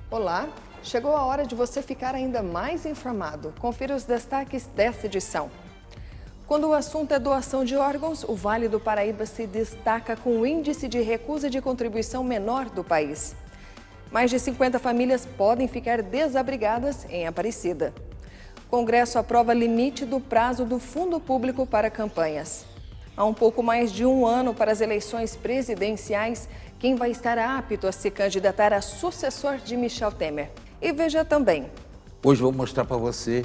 Olá, chegou a hora de você ficar ainda mais informado. Confira os destaques desta edição. Quando o assunto é doação de órgãos, o Vale do Paraíba se destaca com o índice de recusa de contribuição menor do país. Mais de 50 famílias podem ficar desabrigadas em Aparecida. Congresso aprova limite do prazo do Fundo Público para campanhas. Há um pouco mais de um ano para as eleições presidenciais, quem vai estar apto a se candidatar a sucessor de Michel Temer. E veja também. Hoje vou mostrar para você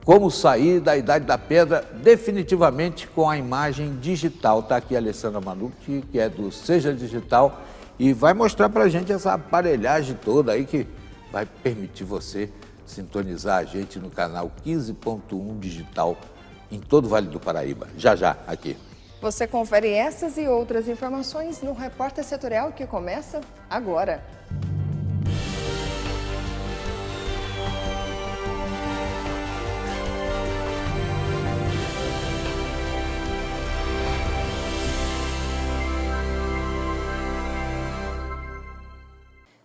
como sair da Idade da Pedra definitivamente com a imagem digital. Está aqui a Alessandra Manucci, que é do Seja Digital, e vai mostrar para a gente essa aparelhagem toda aí que vai permitir você sintonizar a gente no canal 15.1 Digital em todo o Vale do Paraíba. Já, aqui. Você confere essas e outras informações no Repórter Setorial que começa agora.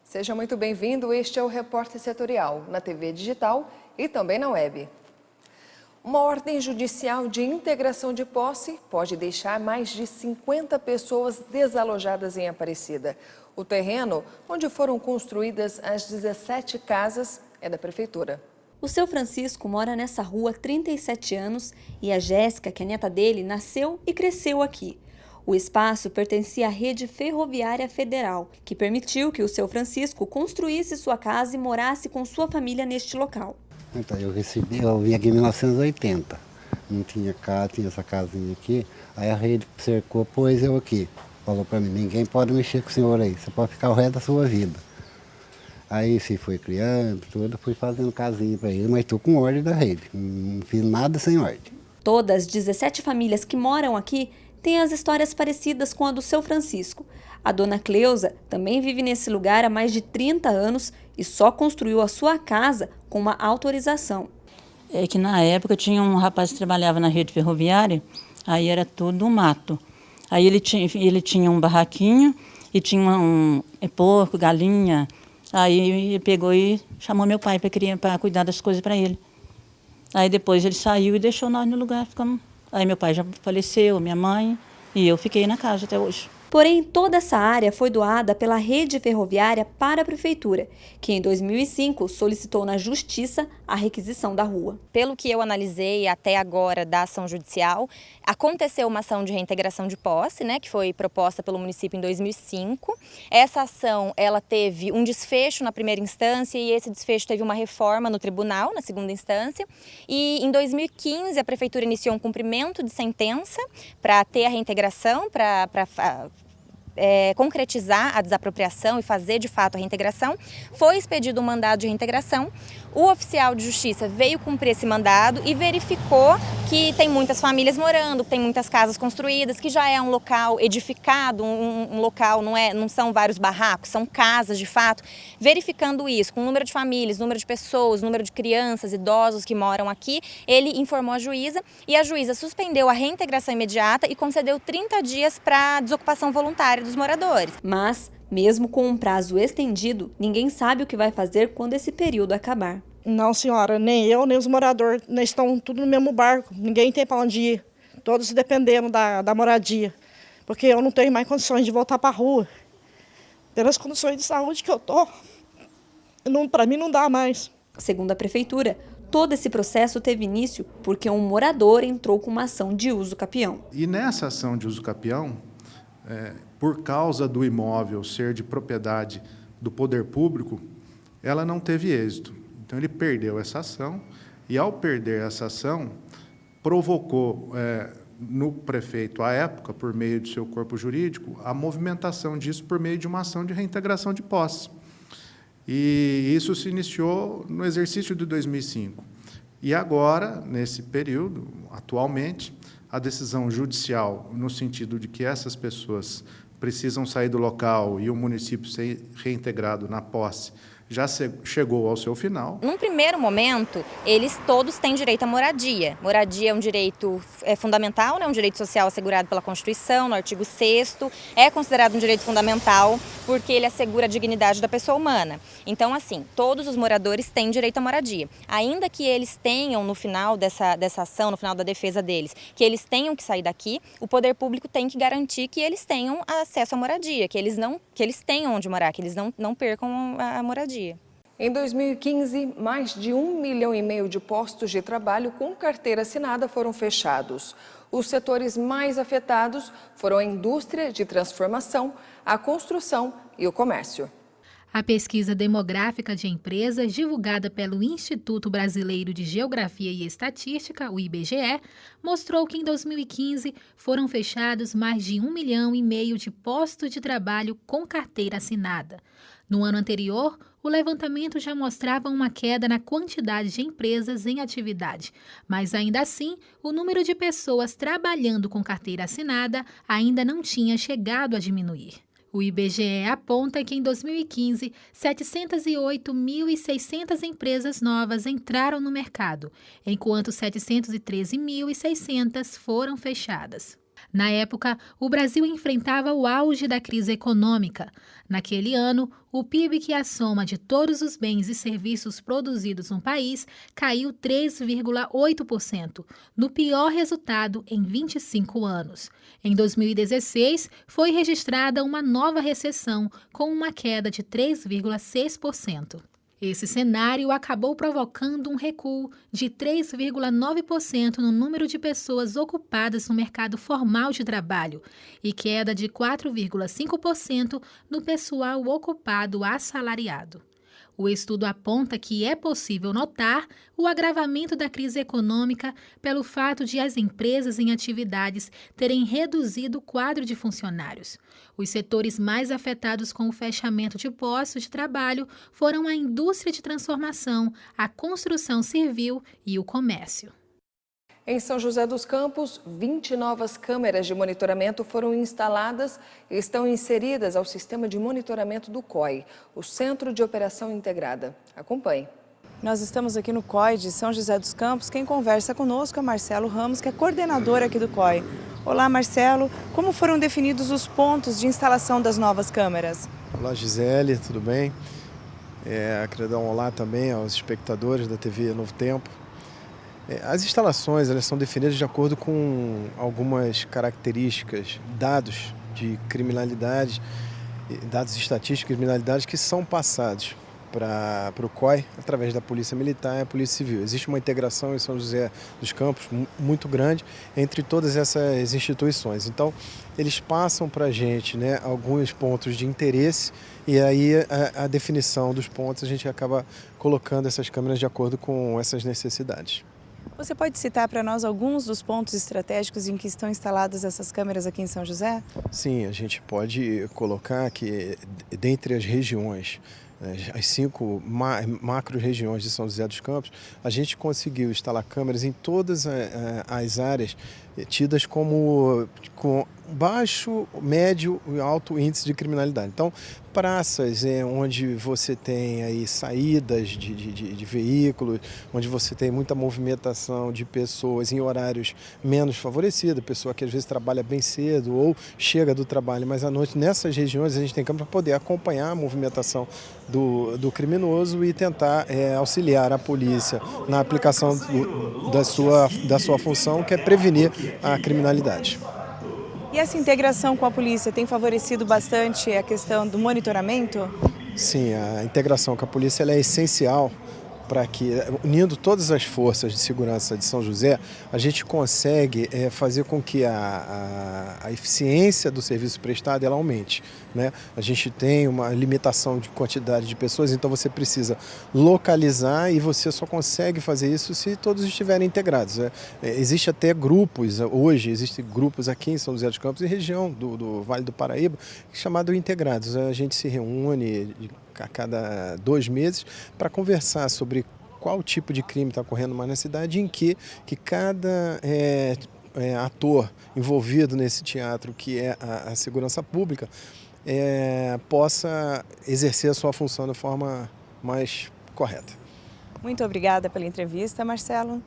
Seja muito bem-vindo, este é o Repórter Setorial, na TV digital e também na web. Uma ordem judicial de integração de posse pode deixar mais de 50 pessoas desalojadas em Aparecida. O terreno onde foram construídas as 17 casas é da Prefeitura. O seu Francisco mora nessa rua há 37 anos e a Jéssica, que é neta dele, nasceu e cresceu aqui. O espaço pertencia à Rede Ferroviária Federal, que permitiu que o seu Francisco construísse sua casa e morasse com sua família neste local. Então, eu vim aqui em 1980, não tinha casa, tinha essa casinha aqui, aí a rede cercou, pôs eu aqui, falou para mim, ninguém pode mexer com o senhor aí, você pode ficar o resto da sua vida. Aí se foi criando, tudo, fui fazendo casinha para ele, mas estou com ordem da rede, não fiz nada sem ordem. Todas as 17 famílias que moram aqui têm as histórias parecidas com a do seu Francisco. A dona Cleusa também vive nesse lugar há mais de 30 anos e só construiu a sua casa com uma autorização. É que na época tinha um rapaz que trabalhava na rede ferroviária, aí era tudo mato. Aí ele tinha um barraquinho e tinha um porco, galinha. Aí ele pegou e chamou meu pai para cuidar das coisas para ele. Aí depois ele saiu e deixou nós no lugar. Aí meu pai já faleceu, minha mãe, e eu fiquei na casa até hoje. Porém, toda essa área foi doada pela rede ferroviária para a Prefeitura, que em 2005 solicitou na Justiça a requisição da rua. Pelo que eu analisei até agora da ação judicial, aconteceu uma ação de reintegração de posse, que foi proposta pelo município em 2005. Essa ação ela teve um desfecho na primeira instância e esse desfecho teve uma reforma no tribunal, na segunda instância. E em 2015 a Prefeitura iniciou um cumprimento de sentença para ter a reintegração, para concretizar a desapropriação e fazer de fato a reintegração. Foi expedido um mandado de reintegração. O oficial de justiça veio cumprir esse mandado e verificou que tem muitas famílias morando, que tem muitas casas construídas, que já é um local edificado, um local, não são vários barracos, são casas de fato. Verificando isso, com o número de famílias, número de pessoas, número de crianças, idosos que moram aqui, ele informou a juíza e a juíza suspendeu a reintegração imediata e concedeu 30 dias para desocupação voluntária dos moradores. Mas, mesmo com um prazo estendido, ninguém sabe o que vai fazer quando esse período acabar. Não, senhora, nem eu, nem os moradores, nós estamos tudo no mesmo barco. Ninguém tem para onde ir, todos dependendo da moradia. Porque eu não tenho mais condições de voltar para a rua. Pelas condições de saúde que eu estou, para mim não dá mais. Segundo a Prefeitura, todo esse processo teve início porque um morador entrou com uma ação de uso capião. E nessa ação de uso capião, por causa do imóvel ser de propriedade do poder público, ela não teve êxito. Então, ele perdeu essa ação e, ao perder essa ação, provocou no prefeito, à época, por meio do seu corpo jurídico, a movimentação disso por meio de uma ação de reintegração de posse. E isso se iniciou no exercício de 2005. E agora, nesse período, atualmente, a decisão judicial, no sentido de que essas pessoas precisam sair do local e o município ser reintegrado na posse, já chegou ao seu final. Num primeiro momento, eles todos têm direito à moradia. Moradia é um direito fundamental, né? Um direito social assegurado pela Constituição, no artigo 6º. É considerado um direito fundamental porque ele assegura a dignidade da pessoa humana. Então, assim, todos os moradores têm direito à moradia. Ainda que eles tenham, no final dessa ação, no final da defesa deles, que eles tenham que sair daqui, o poder público tem que garantir que eles tenham acesso à moradia, que eles tenham onde morar, que eles não percam a moradia. Em 2015, mais de 1,5 milhão de postos de trabalho com carteira assinada foram fechados. Os setores mais afetados foram a indústria de transformação, a construção e o comércio. A pesquisa demográfica de empresas, divulgada pelo Instituto Brasileiro de Geografia e Estatística, o IBGE, mostrou que em 2015 foram fechados mais de 1,5 milhão de postos de trabalho com carteira assinada. No ano anterior, o levantamento já mostrava uma queda na quantidade de empresas em atividade, mas ainda assim, o número de pessoas trabalhando com carteira assinada ainda não tinha chegado a diminuir. O IBGE aponta que em 2015, 708.600 empresas novas entraram no mercado, enquanto 713.600 foram fechadas. Na época, o Brasil enfrentava o auge da crise econômica. Naquele ano, o PIB, que é a soma de todos os bens e serviços produzidos no país, caiu 3,8%, no pior resultado em 25 anos. Em 2016, foi registrada uma nova recessão, com uma queda de 3,6%. Esse cenário acabou provocando um recuo de 3,9% no número de pessoas ocupadas no mercado formal de trabalho e queda de 4,5% no pessoal ocupado assalariado. O estudo aponta que é possível notar o agravamento da crise econômica pelo fato de as empresas em atividades terem reduzido o quadro de funcionários. Os setores mais afetados com o fechamento de postos de trabalho foram a indústria de transformação, a construção civil e o comércio. Em São José dos Campos, 20 novas câmeras de monitoramento foram instaladas e estão inseridas ao sistema de monitoramento do COI, o Centro de Operação Integrada. Acompanhe. Nós estamos aqui no COI de São José dos Campos. Quem conversa conosco é Marcelo Ramos, que é coordenador aqui do COI. Olá, Marcelo. Como foram definidos os pontos de instalação das novas câmeras? Olá, Gisele, tudo bem? Queria dar um olá também aos espectadores da TV Novo Tempo. As instalações, elas são definidas de acordo com algumas características, dados de criminalidade, dados estatísticos de criminalidade que são passados para o COI através da Polícia Militar e a Polícia Civil. Existe uma integração em São José dos Campos muito grande entre todas essas instituições. Então, eles passam para a gente, né, alguns pontos de interesse e aí a definição dos pontos a gente acaba colocando essas câmeras de acordo com essas necessidades. Você pode citar para nós alguns dos pontos estratégicos em que estão instaladas essas câmeras aqui em São José? Sim, a gente pode colocar que dentre as regiões, as 5 macro-regiões de São José dos Campos, a gente conseguiu instalar câmeras em todas as áreas tidas como com baixo, médio e alto índice de criminalidade. Então, praças onde você tem aí saídas de veículos, onde você tem muita movimentação de pessoas em horários menos favorecidos, pessoa que às vezes trabalha bem cedo ou chega do trabalho mais à noite. Nessas regiões a gente tem câmera para poder acompanhar a movimentação do criminoso e tentar auxiliar a polícia na aplicação da sua função, que é prevenir a criminalidade. E essa integração com a polícia tem favorecido bastante a questão do monitoramento? Sim, a integração com a polícia ela é essencial para que, unindo todas as forças de segurança de São José, a gente consegue fazer com que a eficiência do serviço prestado ela aumente, né? A gente tem uma limitação de quantidade de pessoas, então você precisa localizar e você só consegue fazer isso se todos estiverem integrados. Existe até grupos, hoje existem grupos aqui em São José dos Campos e região do Vale do Paraíba, chamado Integrados. A gente se reúne a cada 2 meses para conversar sobre qual tipo de crime está ocorrendo mais na cidade, em que cada ator envolvido nesse teatro, que é a segurança pública, possa exercer a sua função da forma mais correta. Muito obrigada pela entrevista, Marcelo.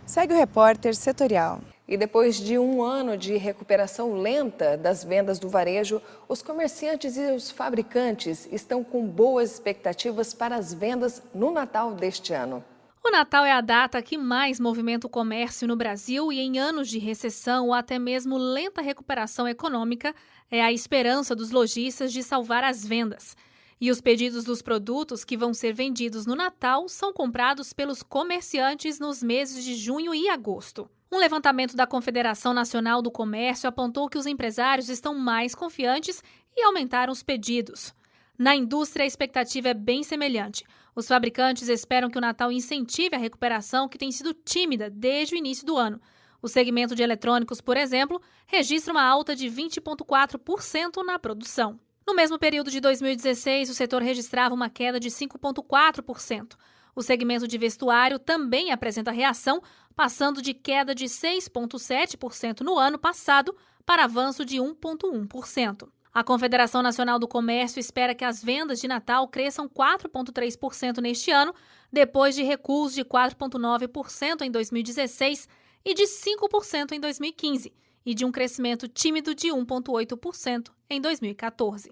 Segue o repórter setorial. E depois de um ano de recuperação lenta das vendas do varejo, os comerciantes e os fabricantes estão com boas expectativas para as vendas no Natal deste ano. O Natal é a data que mais movimenta o comércio no Brasil e em anos de recessão ou até mesmo lenta recuperação econômica, é a esperança dos lojistas de salvar as vendas. E os pedidos dos produtos que vão ser vendidos no Natal são comprados pelos comerciantes nos meses de junho e agosto. Um levantamento da Confederação Nacional do Comércio apontou que os empresários estão mais confiantes e aumentaram os pedidos. Na indústria, a expectativa é bem semelhante. Os fabricantes esperam que o Natal incentive a recuperação que tem sido tímida desde o início do ano. O segmento de eletrônicos, por exemplo, registra uma alta de 20,4% na produção. No mesmo período de 2016, o setor registrava uma queda de 5,4%. O segmento de vestuário também apresenta reação, passando de queda de 6,7% no ano passado para avanço de 1,1%. A Confederação Nacional do Comércio espera que as vendas de Natal cresçam 4,3% neste ano, depois de recuos de 4,9% em 2016 e de 5% em 2015, e de um crescimento tímido de 1,8% em 2014.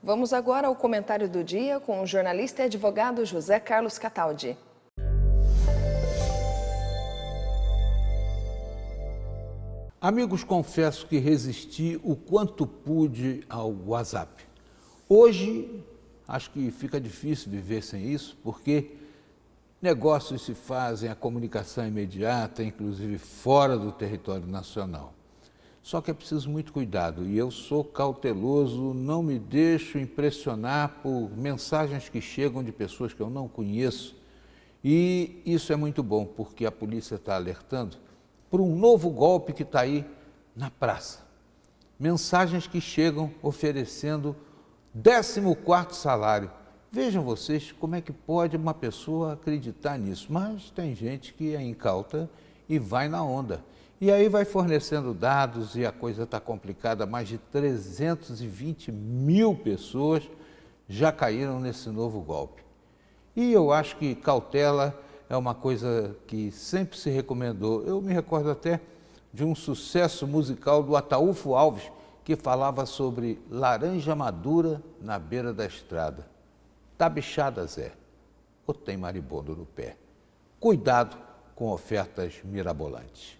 Vamos agora ao comentário do dia com o jornalista e advogado José Carlos Cataldi. Amigos, confesso que resisti o quanto pude ao WhatsApp. Hoje, acho que fica difícil viver sem isso, porque negócios se fazem, a comunicação é imediata, inclusive fora do território nacional. Só que é preciso muito cuidado e eu sou cauteloso, não me deixo impressionar por mensagens que chegam de pessoas que eu não conheço. E isso é muito bom, porque a polícia está alertando por um novo golpe que está aí na praça. Mensagens que chegam oferecendo 14º salário. Vejam vocês como é que pode uma pessoa acreditar nisso, mas tem gente que é incauta e vai na onda. E aí vai fornecendo dados e a coisa está complicada. Mais de 320 mil pessoas já caíram nesse novo golpe. E eu acho que cautela é uma coisa que sempre se recomendou. Eu me recordo até de um sucesso musical do Ataúfo Alves, que falava sobre laranja madura na beira da estrada. Tá bichada, Zé, ou tem maribondo no pé? Cuidado com ofertas mirabolantes.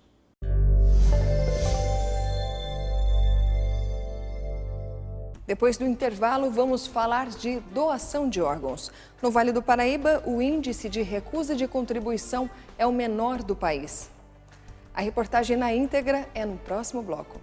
Depois do intervalo, vamos falar de doação de órgãos. No Vale do Paraíba, o índice de recusa de contribuição é o menor do país. A reportagem na íntegra é no próximo bloco.